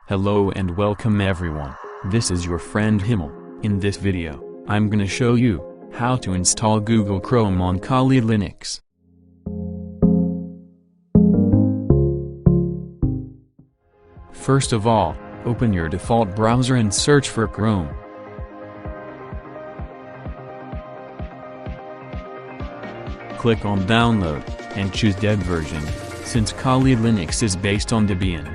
Hello and welcome everyone, this is your friend Himal. In this video, I'm gonna show you how to install Google Chrome on Kali Linux. First of all, open your default browser and search for Chrome. Click on Download, and choose Dev version, since Kali Linux is based on Debian.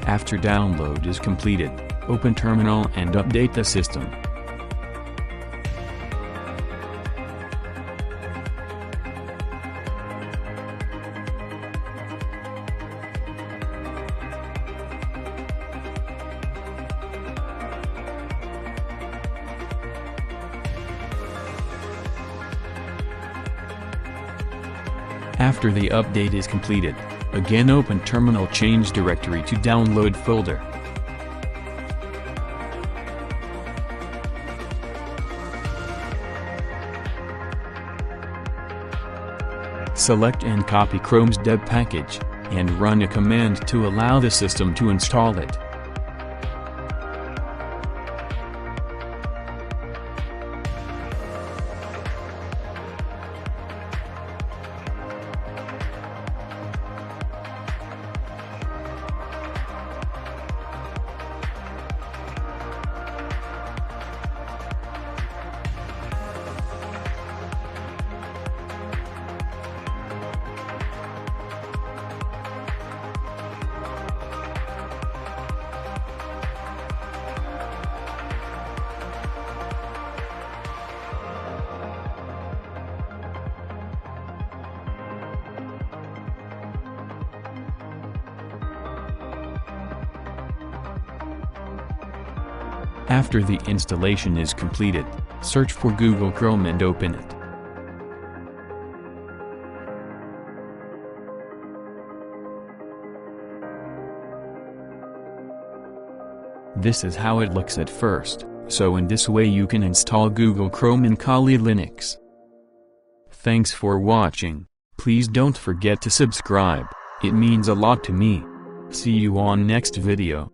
After download is completed, open Terminal and update the system. After the update is completed, again open Terminal, change directory to Download folder. Select and copy Chrome's deb package, and run a command to allow the system to install it. After the installation is completed, search for Google Chrome and open it. This is how it looks at first, so in this way you can install Google Chrome in Kali Linux. Thanks for watching. Please don't forget to subscribe, it means a lot to me. See you on next video.